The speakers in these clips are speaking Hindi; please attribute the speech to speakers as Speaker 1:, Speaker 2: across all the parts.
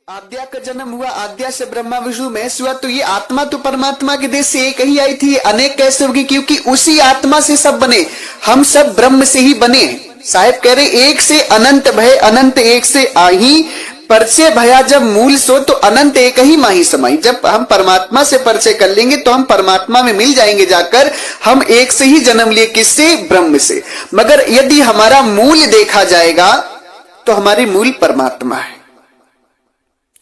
Speaker 1: आद्या का जन्म हुआ, आद्या से ब्रह्मा विष्णु महेश हुआ, तो ये आत्मा तो परमात्मा के देश से एक ही आई थी, अनेक कैसे होगी? क्योंकि उसी आत्मा से सब बने, हम सब ब्रह्म से ही बने। साहेब कह रहे एक से अनंत भय, अनंत एक से आही, परिचय भया जब मूल सो, तो अनंत एक ही माही समाई। जब हम परमात्मा से परिचय कर लेंगे तो हम परमात्मा में मिल जाएंगे जाकर। हम एक से ही जन्म लिए, किससे? ब्रह्म से। मगर यदि हमारा मूल देखा जाएगा तो हमारी मूल परमात्मा है।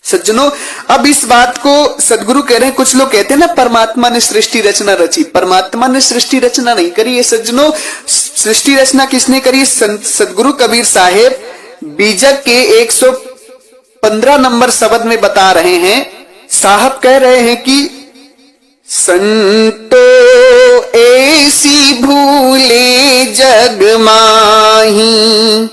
Speaker 1: सज्जनों, अब इस बात को सदगुरु कह रहे हैं, कुछ लोग कहते हैं ना परमात्मा ने सृष्टि रचना रची। परमात्मा ने सृष्टि रचना नहीं करी है सज्जनों। सृष्टि रचना किसने करी? सदगुरु कबीर साहेब बीजक के 115 नंबर शब्द में बता रहे हैं। साहब कह रहे हैं कि संतो ऐसी भूले जग माही,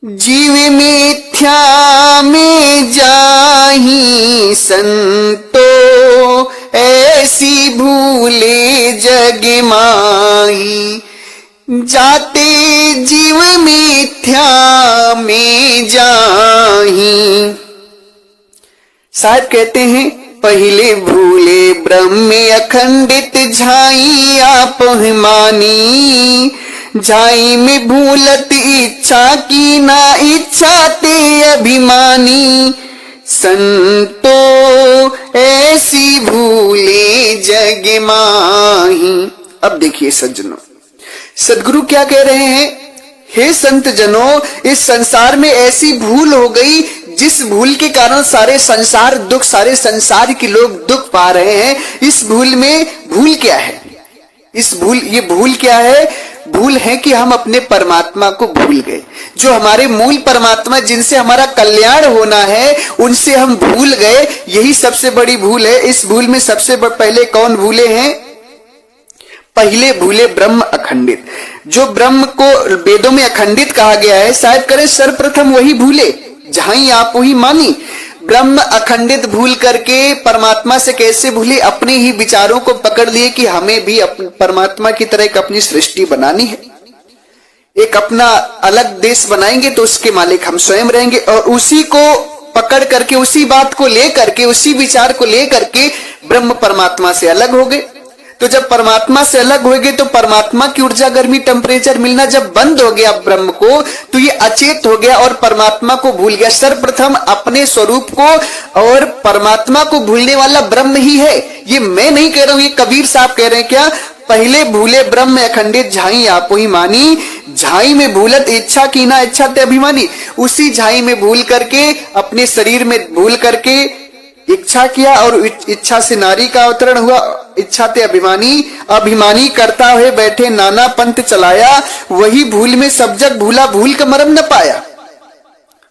Speaker 1: जीव मिथ्या में जाही। संतो ऐसी भूले जग माही, जाते जीव मिथ्या में जाही। साहब कहते हैं पहले भूले ब्रह्म अखंडित, झाई आप मानी। झाई में भूलत इच्छा की ना, इच्छा ते अभिमानी। संतो ऐसी भूले जग माही। अब देखिए सज्जनों, सदगुरु क्या कह रहे हैं? हे संत जनों, इस संसार में ऐसी भूल हो गई जिस भूल के कारण सारे संसार दुख, सारे संसार के लोग दुख पा रहे हैं। इस भूल में भूल क्या है? ये भूल क्या है? भूल है कि हम अपने परमात्मा को भूल गए। जो हमारे मूल परमात्मा, जिनसे हमारा कल्याण होना है, उनसे हम भूल गए। यही सबसे बड़ी भूल है। इस भूल में सबसे पहले कौन भूले हैं? पहले भूले ब्रह्म अखंडित। जो ब्रह्म को वेदों में अखंडित कहा गया है, शायद करे सर्वप्रथम वही भूले, जहां आप वही मानी। ब्रह्म अखंडित भूल करके परमात्मा से कैसे भूले? अपने ही विचारों को पकड़ लिए कि हमें भी परमात्मा की तरह एक अपनी सृष्टि बनानी है, एक अपना अलग देश बनाएंगे तो उसके मालिक हम स्वयं रहेंगे। और उसी को पकड़ करके, उसी बात को लेकर के, उसी विचार को लेकर के ब्रह्म परमात्मा से अलग हो गए। तो जब परमात्मा से अलग हो गए तो परमात्मा की ऊर्जा, गर्मी, टेम्परेचर मिलना जब बंद हो गया ब्रह्म को, तो ये अचेत हो गया और परमात्मा को भूल गया। सर्वप्रथम अपने स्वरूप को और परमात्मा को भूलने वाला ब्रह्म ही है। ये मैं नहीं कह रहा हूं, ये कबीर साहब कह रहे हैं। क्या? पहले भूले ब्रह्म अखंडित, झाई आप ही मानी। झाई में भूलत इच्छा की ना, इच्छा ते अभिमानी। उसी झाई में भूल करके, अपने शरीर में भूल करके इच्छा किया और इच्छा से नारी का अवतरण हुआ। इच्छा ते अभिमानी, अभिमानी करता हुए बैठे नाना पंथ चलाया। वही भूल में सब जग भूला, भूल का मरम न पाया।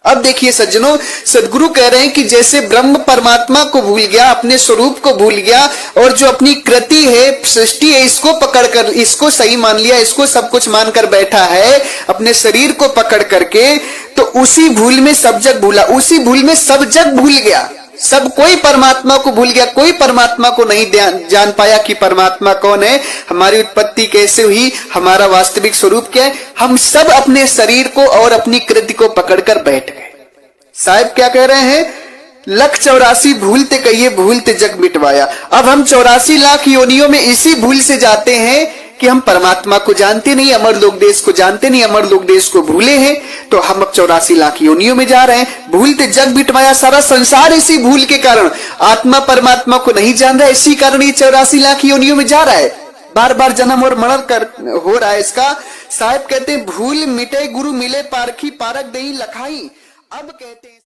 Speaker 1: अब देखिए सज्जनों, सदगुरु कह रहे हैं कि जैसे ब्रह्म परमात्मा को भूल गया, अपने स्वरूप को भूल गया, और जो अपनी कृति है, सृष्टि है, इसको पकड़कर, इसको सही मान लिया, इसको सब कुछ मानकर बैठा है, अपने शरीर को पकड़ करके, तो उसी भूल में सब जग भूला। उसी भूल में सब जग भूल गया। सब कोई परमात्मा को भूल गया। कोई परमात्मा को नहीं जान पाया कि परमात्मा कौन है, हमारी उत्पत्ति कैसे हुई, हमारा वास्तविक स्वरूप क्या है। हम सब अपने शरीर को और अपनी कृति को पकड़कर बैठ गए। साहब क्या कह रहे हैं? 184 भूलते कहिए, भूलते जग मिटवाया। अब हम 84 लाख योनियों में इसी भूल से जाते हैं कि हम परमात्मा को जानते नहीं, अमर लोक देश को जानते नहीं, अमर लोक देश को भूले हैं। तो हम अब 84 लाख योनियों में जा रहे हैं। भूलते जग मिटवाया, सारा संसार इसी भूल के कारण आत्मा परमात्मा को नहीं जान रहा है। इसी कारण ये 84 लाख योनियों में जा रहा है, बार बार जन्म और मरण हो रहा है इसका। साहब कहते हैं भूल मिटे गुरु मिले, पारखी पारक दही लखाई। अब कहते हैं